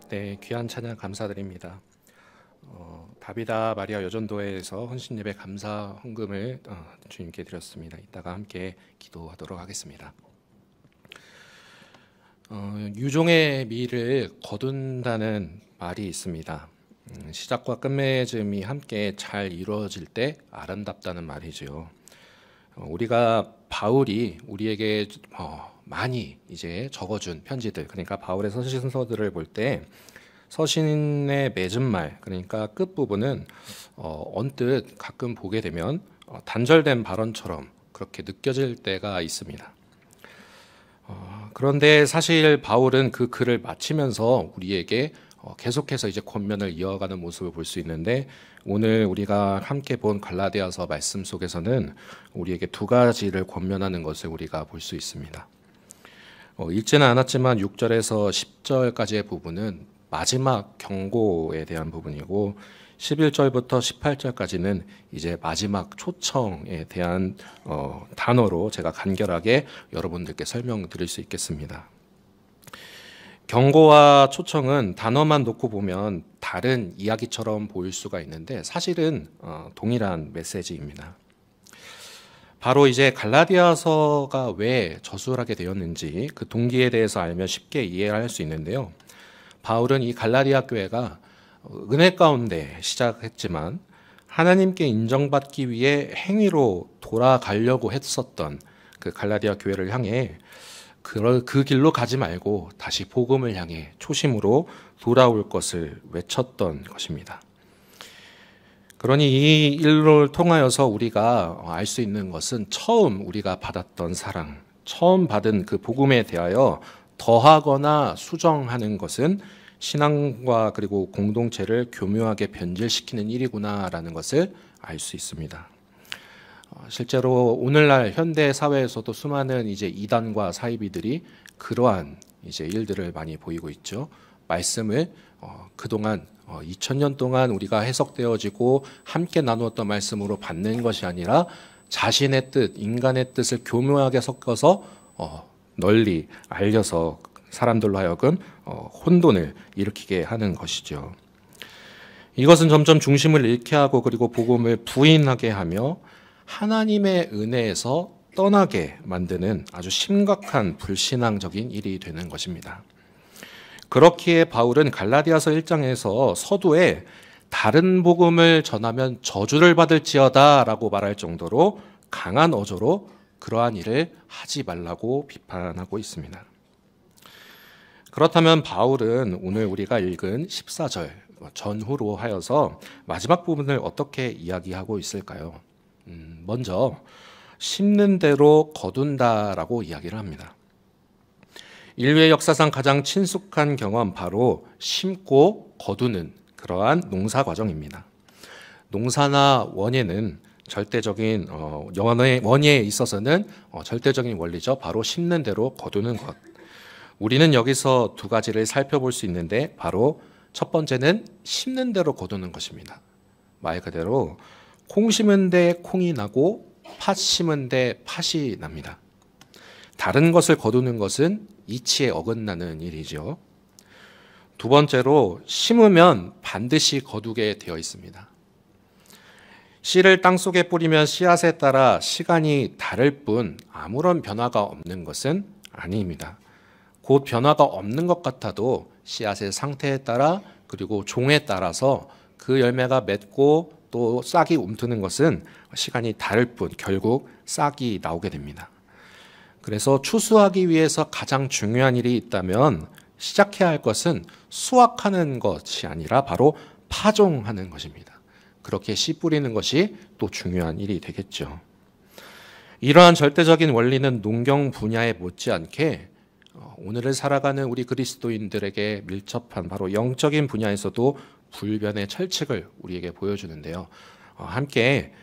네, 귀한 찬양 감사드립니다. 다비다 마리아 여전도회에서 헌신 예배 감사 헌금을 주님께 드렸습니다. 이따가 함께 기도하도록 하겠습니다. 유종의 미를 거둔다는 말이 있습니다. 시작과 끝맺음이 함께 잘 이루어질 때 아름답다는 말이죠. 우리가 바울이 우리에게 많이 이제 적어준 편지들, 그러니까 바울의 서신서들을 볼 때 서신의 맺은 말, 그러니까 끝 부분은 언뜻 가끔 보게 되면 단절된 발언처럼 그렇게 느껴질 때가 있습니다. 그런데 사실 바울은 그 글을 마치면서 우리에게 계속해서 이제 권면을 이어가는 모습을 볼 수 있는데, 오늘 우리가 함께 본 갈라디아서 말씀 속에서는 우리에게 두 가지를 권면하는 것을 우리가 볼 수 있습니다. 읽지는 않았지만 6절에서 10절까지의 부분은 마지막 경고에 대한 부분이고, 11절부터 18절까지는 이제 마지막 초청에 대한 단어로 제가 간결하게 여러분들께 설명드릴 수 있겠습니다. 경고와 초청은 단어만 놓고 보면 다른 이야기처럼 보일 수가 있는데 사실은 동일한 메시지입니다. 바로 이제 갈라디아서가 왜 저술하게 되었는지 그 동기에 대해서 알면 쉽게 이해할 수 있는데요. 바울은 이 갈라디아 교회가 은혜 가운데 시작했지만 하나님께 인정받기 위해 행위로 돌아가려고 했었던 그 갈라디아 교회를 향해 그 길로 가지 말고 다시 복음을 향해 초심으로 돌아올 것을 외쳤던 것입니다. 그러니 이 일을 통하여서 우리가 알 수 있는 것은 처음 우리가 받았던 사랑, 처음 받은 그 복음에 대하여 더하거나 수정하는 것은 신앙과 그리고 공동체를 교묘하게 변질시키는 일이구나라는 것을 알 수 있습니다. 실제로 오늘날 현대 사회에서도 수많은 이제 이단과 사이비들이 그러한 이제 일들을 많이 보이고 있죠. 말씀을 그동안 2000년 동안 우리가 해석되어지고 함께 나누었던 말씀으로 받는 것이 아니라 자신의 뜻, 인간의 뜻을 교묘하게 섞어서 널리 알려서 사람들로 하여금 혼돈을 일으키게 하는 것이죠. 이것은 점점 중심을 잃게 하고 그리고 복음을 부인하게 하며 하나님의 은혜에서 떠나게 만드는 아주 심각한 불신앙적인 일이 되는 것입니다. 그렇기에 바울은 갈라디아서 1장에서 서두에 다른 복음을 전하면 저주를 받을지어다 라고 말할 정도로 강한 어조로 그러한 일을 하지 말라고 비판하고 있습니다. 그렇다면 바울은 오늘 우리가 읽은 14절 전후로 하여서 마지막 부분을 어떻게 이야기하고 있을까요? 먼저 심는 대로 거둔다라고 이야기를 합니다. 인류의 역사상 가장 친숙한 경험, 바로 심고 거두는 그러한 농사 과정입니다. 농사나 원예는 절대적인 원예에 있어서는 절대적인 원리죠. 바로 심는 대로 거두는 것. 우리는 여기서 두 가지를 살펴볼 수 있는데, 바로 첫 번째는 심는 대로 거두는 것입니다. 말 그대로 콩 심은 데 콩이 나고 팥 심은 데 팥이 납니다. 다른 것을 거두는 것은 이치에 어긋나는 일이죠. 두 번째로 심으면 반드시 거두게 되어 있습니다. 씨를 땅속에 뿌리면 씨앗에 따라 시간이 다를 뿐 아무런 변화가 없는 것은 아닙니다. 곧 변화가 없는 것 같아도 씨앗의 상태에 따라 그리고 종에 따라서 그 열매가 맺고 또 싹이 움트는 것은 시간이 다를 뿐 결국 싹이 나오게 됩니다. 그래서 추수하기 위해서 가장 중요한 일이 있다면 시작해야 할 것은 수확하는 것이 아니라 바로 파종하는 것입니다. 그렇게 씨 뿌리는 것이 또 중요한 일이 되겠죠. 이러한 절대적인 원리는 농경 분야에 못지않게 오늘을 살아가는 우리 그리스도인들에게 밀접한 바로 영적인 분야에서도 불변의 철칙을 우리에게 보여주는데요. 함께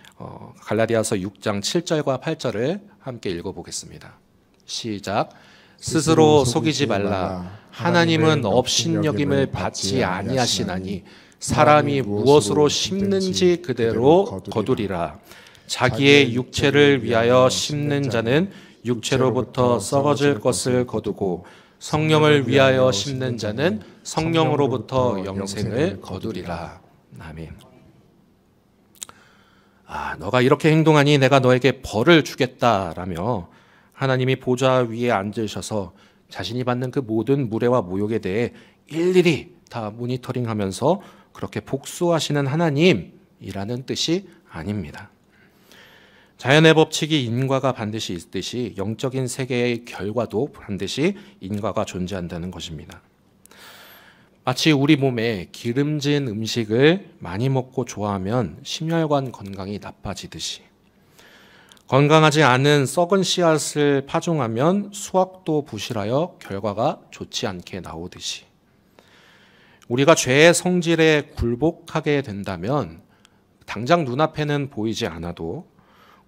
갈라디아서 6장 7절과 8절을 함께 읽어보겠습니다. 시작. 스스로 속이지 말라. 하나님은 업신여김을 받지 아니하시나니 사람이 무엇으로 심는지 그대로 거두리라. 자기의 육체를 위하여 심는 자는 육체로부터 썩어질 것을 거두고 성령을 위하여 심는 자는 성령으로부터 영생을 거두리라. 아멘. 너가 이렇게 행동하니 내가 너에게 벌을 주겠다라며 하나님이 보좌 위에 앉으셔서 자신이 받는 그 모든 무례와 모욕에 대해 일일이 다 모니터링하면서 그렇게 복수하시는 하나님이라는 뜻이 아닙니다. 자연의 법칙이 인과가 반드시 있듯이 영적인 세계의 결과도 반드시 인과가 존재한다는 것입니다. 마치 우리 몸에 기름진 음식을 많이 먹고 좋아하면 심혈관 건강이 나빠지듯이 건강하지 않은 썩은 씨앗을 파종하면 수확도 부실하여 결과가 좋지 않게 나오듯이 우리가 죄의 성질에 굴복하게 된다면 당장 눈앞에는 보이지 않아도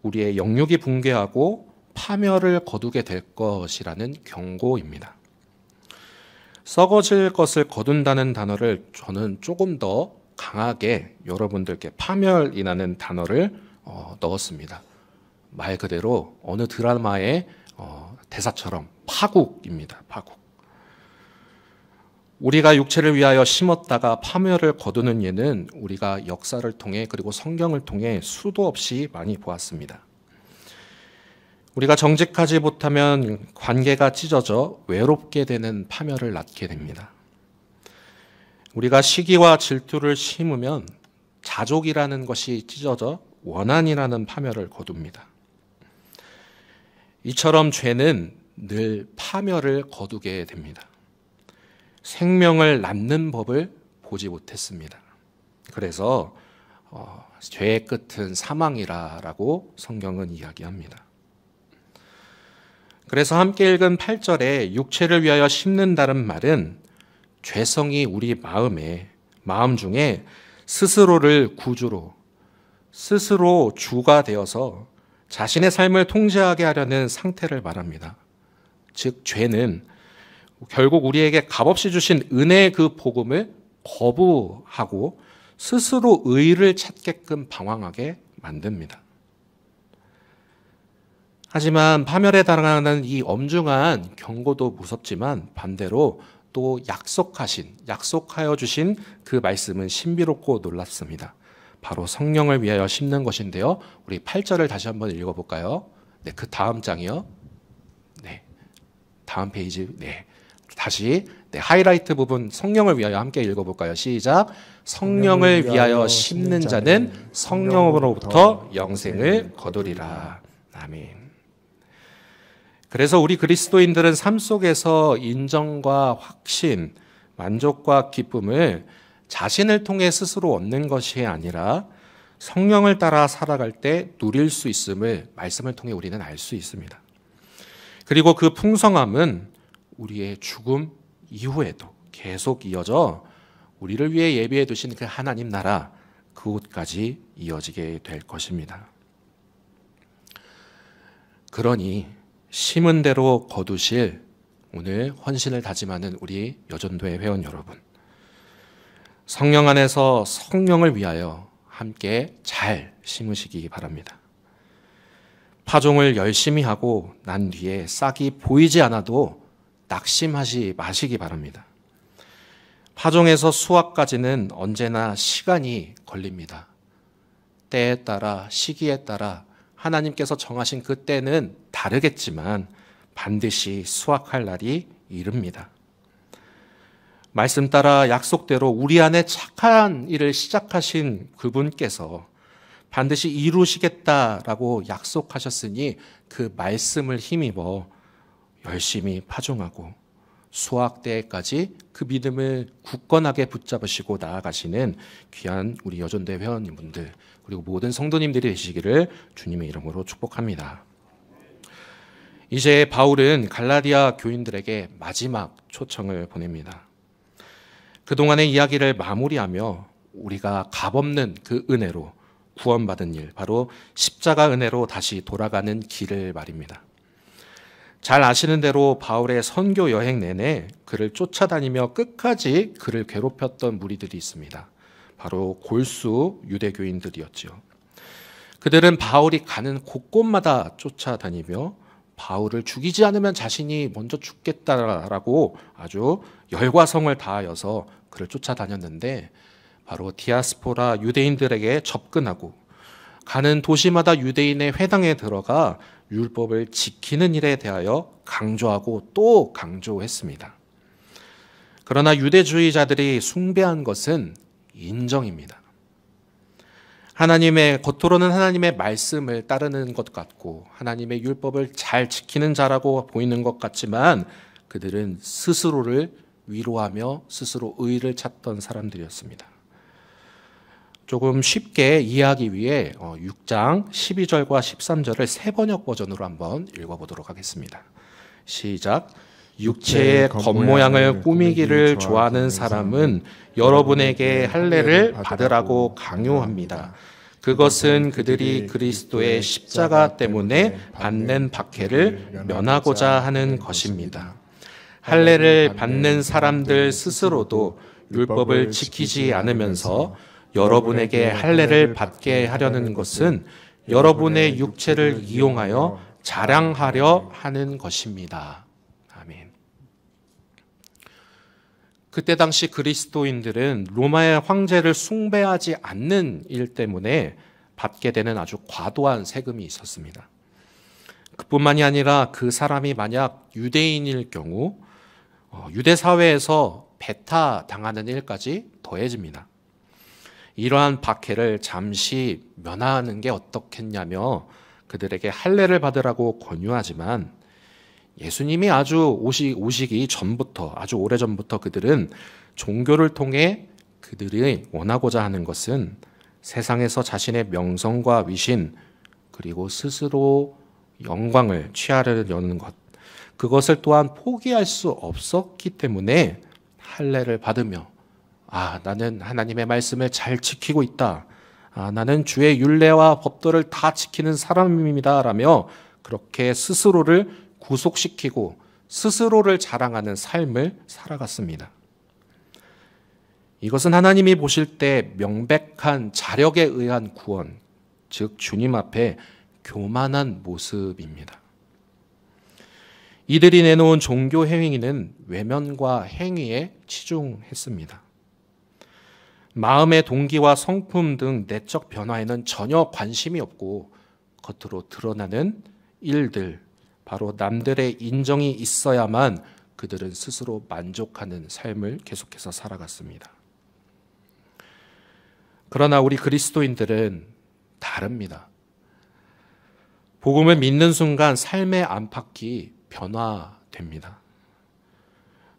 우리의 영육이 붕괴하고 파멸을 거두게 될 것이라는 경고입니다. 썩어질 것을 거둔다는 단어를 저는 조금 더 강하게 여러분들께 파멸이라는 단어를 넣었습니다. 말 그대로 어느 드라마의 대사처럼 파국입니다. 파국. 우리가 육체를 위하여 심었다가 파멸을 거두는 예는 우리가 역사를 통해 그리고 성경을 통해 수도 없이 많이 보았습니다. 우리가 정직하지 못하면 관계가 찢어져 외롭게 되는 파멸을 낳게 됩니다. 우리가 시기와 질투를 심으면 자족이라는 것이 찢어져 원한이라는 파멸을 거둡니다. 이처럼 죄는 늘 파멸을 거두게 됩니다. 생명을 낳는 법을 보지 못했습니다. 그래서 죄의 끝은 사망이라고 성경은 이야기합니다. 그래서 함께 읽은 8절에 육체를 위하여 심는다는 말은 죄성이 우리 마음 중에 스스로를 구주로 스스로 주가 되어서 자신의 삶을 통제하게 하려는 상태를 말합니다. 즉 죄는 결국 우리에게 값없이 주신 은혜의 그 복음을 거부하고 스스로 의를 찾게끔 방황하게 만듭니다. 하지만 파멸에 달하는 이 엄중한 경고도 무섭지만 반대로 또 약속하여 주신 그 말씀은 신비롭고 놀랍습니다. 바로 성령을 위하여 심는 것인데요. 우리 8절을 다시 한번 읽어볼까요? 네, 그 다음 장이요. 네, 다음 페이지. 네, 다시 하이라이트 부분 성령을 위하여 함께 읽어볼까요? 시작. 성령을 위하여 심는 자는 성령으로부터 영생을 거두리라. 아멘. 그래서 우리 그리스도인들은 삶 속에서 인정과 확신, 만족과 기쁨을 자신을 통해 스스로 얻는 것이 아니라 성령을 따라 살아갈 때 누릴 수 있음을 말씀을 통해 우리는 알 수 있습니다. 그리고 그 풍성함은 우리의 죽음 이후에도 계속 이어져 우리를 위해 예비해 두신 그 하나님 나라 그곳까지 이어지게 될 것입니다. 그러니 심은 대로 거두실 오늘 헌신을 다짐하는 우리 여전도의 회원 여러분, 성령 안에서 성령을 위하여 함께 잘 심으시기 바랍니다. 파종을 열심히 하고 난 뒤에 싹이 보이지 않아도 낙심하지 마시기 바랍니다. 파종에서 수확까지는 언제나 시간이 걸립니다. 때에 따라 시기에 따라 하나님께서 정하신 그 때는 다르겠지만 반드시 수확할 날이 이릅니다. 말씀 따라 약속대로 우리 안에 착한 일을 시작하신 그분께서 반드시 이루시겠다라고 약속하셨으니 그 말씀을 힘입어 열심히 파종하고 수확 때까지 그 믿음을 굳건하게 붙잡으시고 나아가시는 귀한 우리 여전대 회원님들 그리고 모든 성도님들이 되시기를 주님의 이름으로 축복합니다. 이제 바울은 갈라디아 교인들에게 마지막 초청을 보냅니다. 그동안의 이야기를 마무리하며 우리가 값없는 그 은혜로 구원받은 일, 바로 십자가 은혜로 다시 돌아가는 길을 말입니다. 잘 아시는 대로 바울의 선교 여행 내내 그를 쫓아다니며 끝까지 그를 괴롭혔던 무리들이 있습니다. 바로 골수 유대교인들이었죠. 그들은 바울이 가는 곳곳마다 쫓아다니며 바울을 죽이지 않으면 자신이 먼저 죽겠다라고 아주 열과 성을 다하여서 그를 쫓아다녔는데, 바로 디아스포라 유대인들에게 접근하고 가는 도시마다 유대인의 회당에 들어가 율법을 지키는 일에 대하여 강조하고 또 강조했습니다. 그러나 유대주의자들이 숭배한 것은 인정입니다. 겉으로는 하나님의 말씀을 따르는 것 같고 하나님의 율법을 잘 지키는 자라고 보이는 것 같지만, 그들은 스스로를 위로하며 스스로 의의를 찾던 사람들이었습니다. 조금 쉽게 이해하기 위해 6장 12절과 13절을 새 번역 버전으로 한번 읽어보도록 하겠습니다. 시작. 육체의 겉모양을 꾸미기를 좋아하는 사람은 여러분에게 할례를 받으라고 강요합니다. 그것은 그들이 그리스도의 십자가 때문에 받는 박해를 면하고자 하는 것입니다. 할례를 받는 사람들 스스로도 율법을 지키지 않으면서 여러분에게 할례를 받게 하려는 것은 여러분의 육체를 이용하여 자랑하려 하는 것입니다. 아멘. 그때 당시 그리스도인들은 로마의 황제를 숭배하지 않는 일 때문에 받게 되는 아주 과도한 세금이 있었습니다. 그뿐만이 아니라 그 사람이 만약 유대인일 경우 유대 사회에서 배타 당하는 일까지 더해집니다. 이러한 박해를 잠시 면하는 게 어떻겠냐며 그들에게 할례를 받으라고 권유하지만, 예수님이 아주 오시기 전부터, 아주 오래전부터 그들은 종교를 통해 그들이 원하고자 하는 것은 세상에서 자신의 명성과 위신, 그리고 스스로 영광을 취하려는 것, 그것을 또한 포기할 수 없었기 때문에 할례를 받으며 나는 하나님의 말씀을 잘 지키고 있다. 나는 주의 율례와 법도를 다 지키는 사람입니다. 라며 그렇게 스스로를 구속시키고 스스로를 자랑하는 삶을 살아갔습니다. 이것은 하나님이 보실 때 명백한 자력에 의한 구원, 즉 주님 앞에 교만한 모습입니다. 이들이 내놓은 종교 행위는 외면과 행위에 치중했습니다. 마음의 동기와 성품 등 내적 변화에는 전혀 관심이 없고 겉으로 드러나는 일들, 바로 남들의 인정이 있어야만 그들은 스스로 만족하는 삶을 계속해서 살아갔습니다. 그러나 우리 그리스도인들은 다릅니다. 복음을 믿는 순간 삶의 안팎이 변화됩니다.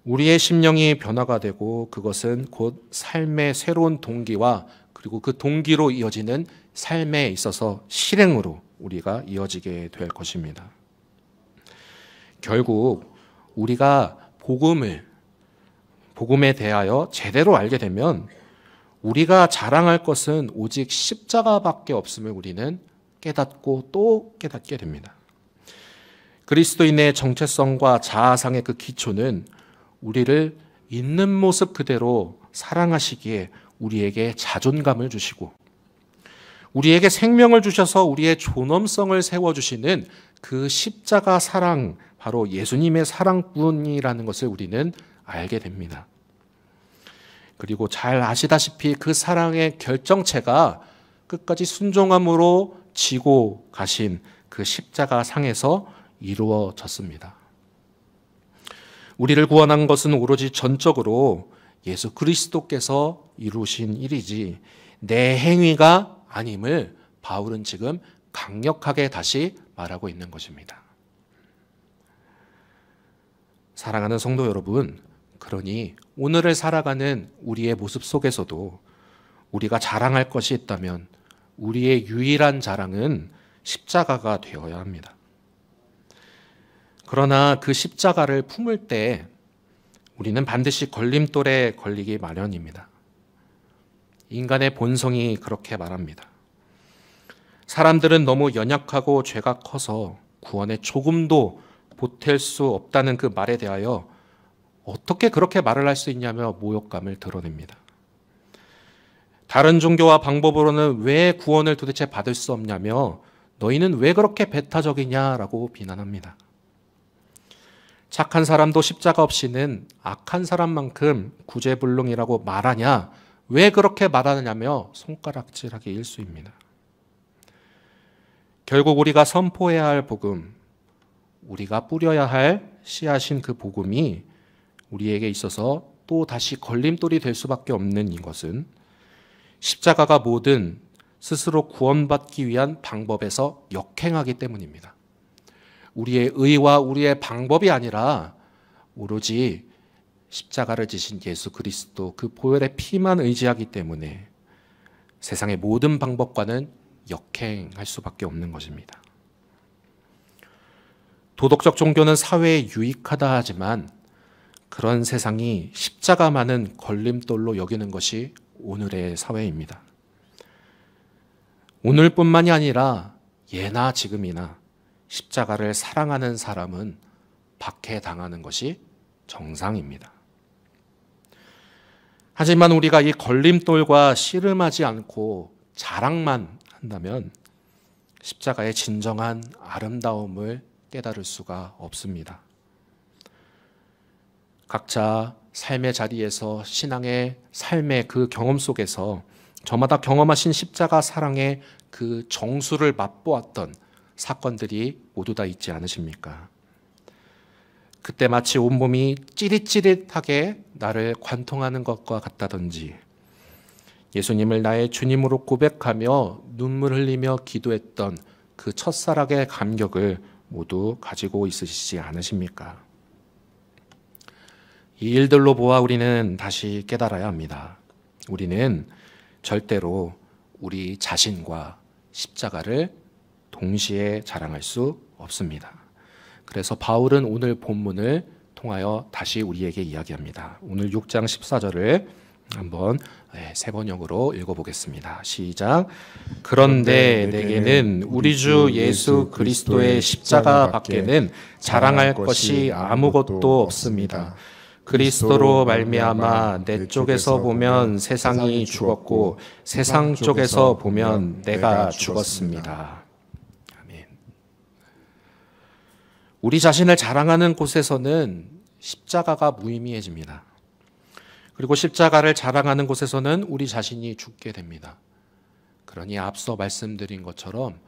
우리의 심령이 변화가 되고 그것은 곧 삶의 새로운 동기와 그리고 그 동기로 이어지는 삶에 있어서 실행으로 우리가 이어지게 될 것입니다. 결국 우리가 복음에 대하여 제대로 알게 되면 우리가 자랑할 것은 오직 십자가밖에 없음을 우리는 깨닫고 또 깨닫게 됩니다. 그리스도인의 정체성과 자아상의 그 기초는 우리를 있는 모습 그대로 사랑하시기에 우리에게 자존감을 주시고 우리에게 생명을 주셔서 우리의 존엄성을 세워주시는 그 십자가 사랑, 바로 예수님의 사랑뿐이라는 것을 우리는 알게 됩니다. 그리고 잘 아시다시피 그 사랑의 결정체가 끝까지 순종함으로 지고 가신 그 십자가 상에서 이루어졌습니다. 우리를 구원한 것은 오로지 전적으로 예수 그리스도께서 이루신 일이지 내 행위가 아님을 바울은 지금 강력하게 다시 말하고 있는 것입니다. 사랑하는 성도 여러분, 그러니 오늘을 살아가는 우리의 모습 속에서도 우리가 자랑할 것이 있다면 우리의 유일한 자랑은 십자가가 되어야 합니다. 그러나 그 십자가를 품을 때 우리는 반드시 걸림돌에 걸리기 마련입니다. 인간의 본성이 그렇게 말합니다. 사람들은 너무 연약하고 죄가 커서 구원에 조금도 보탤 수 없다는 그 말에 대하여 어떻게 그렇게 말을 할 수 있냐며 모욕감을 드러냅니다. 다른 종교와 방법으로는 왜 구원을 도대체 받을 수 없냐며 너희는 왜 그렇게 배타적이냐라고 비난합니다. 착한 사람도 십자가 없이는 악한 사람만큼 구제불능이라고 말하냐? 왜 그렇게 말하느냐며 손가락질하기 일쑤입니다. 결국 우리가 선포해야 할 복음, 우리가 뿌려야 할 씨앗인 그 복음이 우리에게 있어서 또 다시 걸림돌이 될 수밖에 없는 이것은 십자가가 모든 스스로 구원받기 위한 방법에서 역행하기 때문입니다. 우리의 의와 우리의 방법이 아니라 오로지 십자가를 지신 예수 그리스도 그 보혈의 피만 의지하기 때문에 세상의 모든 방법과는 역행할 수밖에 없는 것입니다. 도덕적 종교는 사회에 유익하다 하지만 그런 세상이 십자가만은 걸림돌로 여기는 것이 오늘의 사회입니다. 오늘뿐만이 아니라 예나 지금이나 십자가를 사랑하는 사람은 박해당하는 것이 정상입니다. 하지만 우리가 이 걸림돌과 씨름하지 않고 자랑만 한다면 십자가의 진정한 아름다움을 깨달을 수가 없습니다. 각자 삶의 자리에서 신앙의 삶의 그 경험 속에서 저마다 경험하신 십자가 사랑의 그 정수를 맛보았던 사건들이 모두 다 있지 않으십니까? 그때 마치 온몸이 찌릿찌릿하게 나를 관통하는 것과 같다든지 예수님을 나의 주님으로 고백하며 눈물 흘리며 기도했던 그 첫사랑의 감격을 모두 가지고 있으시지 않으십니까? 이 일들로 보아 우리는 다시 깨달아야 합니다. 우리는 절대로 우리 자신과 십자가를 동시에 자랑할 수 없습니다. 그래서 바울은 오늘 본문을 통하여 다시 우리에게 이야기합니다. 오늘 6장 14절을 한번 세 번역으로 읽어보겠습니다. 시작. 그런데 내게는 우리 주 예수 그리스도의 십자가 밖에는 자랑할 것이 아무것도 없습니다. 그리스도로 말미암아 내 쪽에서 보면 세상이 죽었고 세상 쪽에서 보면 내가 죽었습니다. 아멘. 우리 자신을 자랑하는 곳에서는 십자가가 무의미해집니다. 그리고 십자가를 자랑하는 곳에서는 우리 자신이 죽게 됩니다. 그러니 앞서 말씀드린 것처럼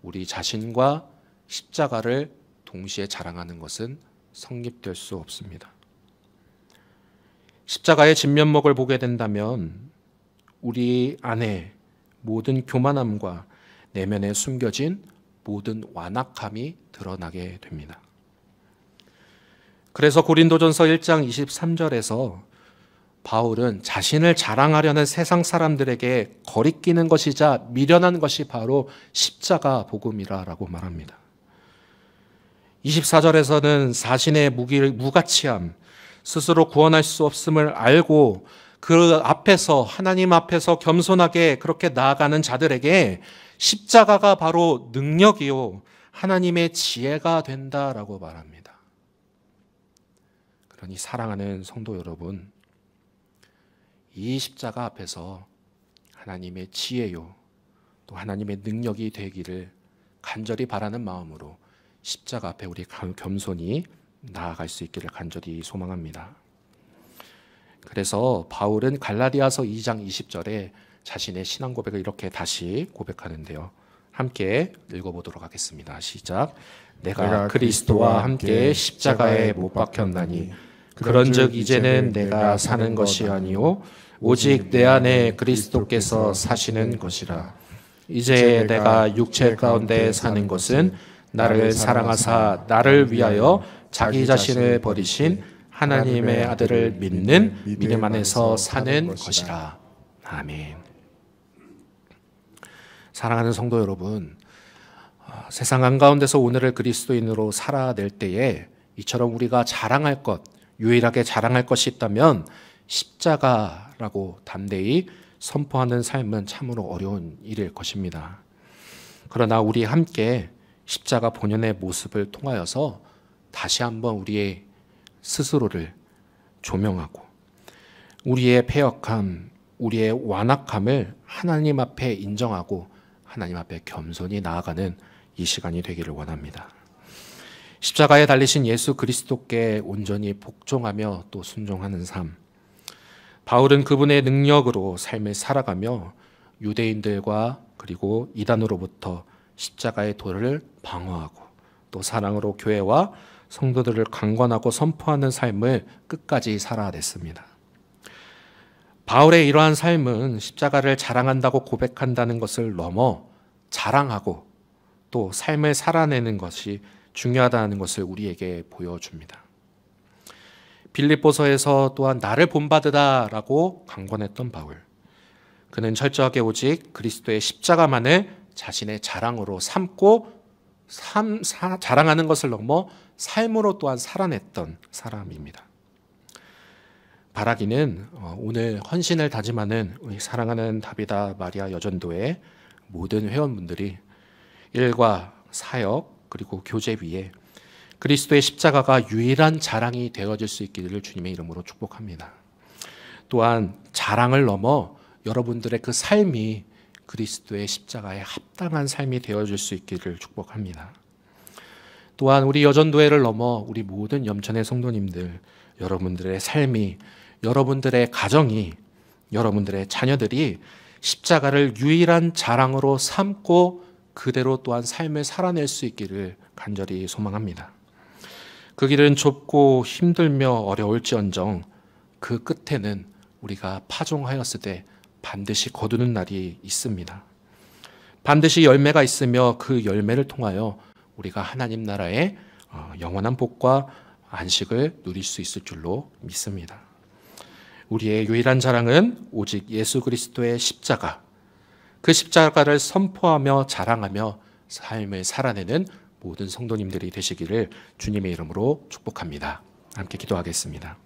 우리 자신과 십자가를 동시에 자랑하는 것은 성립될 수 없습니다. 십자가의 진면목을 보게 된다면 우리 안에 모든 교만함과 내면에 숨겨진 모든 완악함이 드러나게 됩니다. 그래서 고린도전서 1장 23절에서 바울은 자신을 자랑하려는 세상 사람들에게 거리끼는 것이자 미련한 것이 바로 십자가 복음이라고 말합니다. 24절에서는 자신의 무가치함, 스스로 구원할 수 없음을 알고 그 앞에서 하나님 앞에서 겸손하게 그렇게 나아가는 자들에게 십자가가 바로 능력이요 하나님의 지혜가 된다라고 말합니다. 그러니 사랑하는 성도 여러분, 이 십자가 앞에서 하나님의 지혜요 또 하나님의 능력이 되기를 간절히 바라는 마음으로 십자가 앞에 우리 겸손히 나아갈 수 있기를 간절히 소망합니다. 그래서 바울은 갈라디아서 2장 20절에 자신의 신앙 고백을 이렇게 다시 고백하는데요. 함께 읽어보도록 하겠습니다. 시작. 내가 그리스도와 함께 십자가에 못 박혔나니 그런즉 이제는 내가 사는 것이 아니요 오직 내 안에 그리스도께서 사시는 것이라. 이제 내가 육체 가운데 사는 것은 나를 사랑하사 나를 위하여 자기 자신을 버리신 하나님의 아들을 믿는 믿음 안에서 사는 것이라. 아멘. 사랑하는 성도 여러분, 세상 한가운데서 오늘을 그리스도인으로 살아낼 때에 이처럼 우리가 자랑할 것, 유일하게 자랑할 것이 있다면 십자가라고 담대히 선포하는 삶은 참으로 어려운 일일 것입니다. 그러나 우리 함께 십자가 본연의 모습을 통하여서 다시 한번 우리의 스스로를 조명하고 우리의 패역함, 우리의 완악함을 하나님 앞에 인정하고 하나님 앞에 겸손히 나아가는 이 시간이 되기를 원합니다. 십자가에 달리신 예수 그리스도께 온전히 복종하며 또 순종하는 삶. 바울은 그분의 능력으로 삶을 살아가며 유대인들과 그리고 이단으로부터 십자가의 도를 방어하고 또 사랑으로 교회와 성도들을 강권하고 선포하는 삶을 끝까지 살아냈습니다. 바울의 이러한 삶은 십자가를 자랑한다고 고백한다는 것을 넘어 자랑하고 또 삶을 살아내는 것이 중요하다는 것을 우리에게 보여줍니다. 빌립보서에서 또한 나를 본받으다라고 강권했던 바울. 그는 철저하게 오직 그리스도의 십자가만을 자신의 자랑으로 삼고 자랑하는 것을 넘어 삶으로 또한 살아냈던 사람입니다. 바라기는 오늘 헌신을 다짐하는 우리 사랑하는 다비다 마리아 여전도의 모든 회원분들이 일과 사역 그리고 교제 위에 그리스도의 십자가가 유일한 자랑이 되어질 수 있기를 주님의 이름으로 축복합니다. 또한 자랑을 넘어 여러분들의 그 삶이 그리스도의 십자가에 합당한 삶이 되어질 수 있기를 축복합니다. 또한 우리 여전도회를 넘어 우리 모든 염천의 성도님들, 여러분들의 삶이, 여러분들의 가정이, 여러분들의 자녀들이 십자가를 유일한 자랑으로 삼고 그대로 또한 삶을 살아낼 수 있기를 간절히 소망합니다. 그 길은 좁고 힘들며 어려울지언정 그 끝에는 우리가 파종하였을 때 반드시 거두는 날이 있습니다. 반드시 열매가 있으며 그 열매를 통하여 우리가 하나님 나라의 영원한 복과 안식을 누릴 수 있을 줄로 믿습니다. 우리의 유일한 자랑은 오직 예수 그리스도의 십자가, 그 십자가를 선포하며 자랑하며 삶을 살아내는 모든 성도님들이 되시기를 주님의 이름으로 축복합니다. 함께 기도하겠습니다.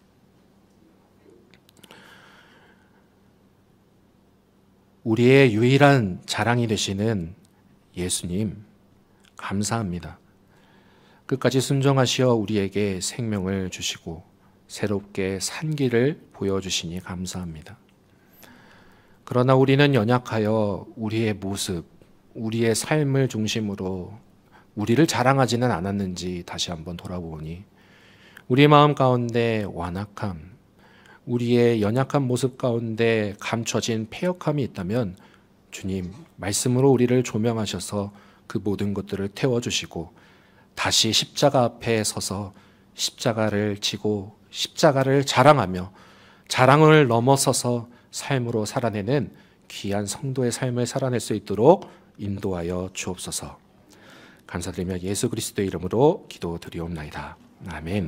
우리의 유일한 자랑이 되시는 예수님, 감사합니다. 끝까지 순종하시어 우리에게 생명을 주시고 새롭게 산 길을 보여주시니 감사합니다. 그러나 우리는 연약하여 우리의 모습, 우리의 삶을 중심으로 우리를 자랑하지는 않았는지 다시 한번 돌아보니 우리의 마음 가운데 완악함, 우리의 연약한 모습 가운데 감춰진 패역함이 있다면 주님 말씀으로 우리를 조명하셔서 그 모든 것들을 태워주시고 다시 십자가 앞에 서서 십자가를 지고 십자가를 자랑하며 자랑을 넘어서서 삶으로 살아내는 귀한 성도의 삶을 살아낼 수 있도록 인도하여 주옵소서. 감사드리며 예수 그리스도의 이름으로 기도드리옵나이다. 아멘.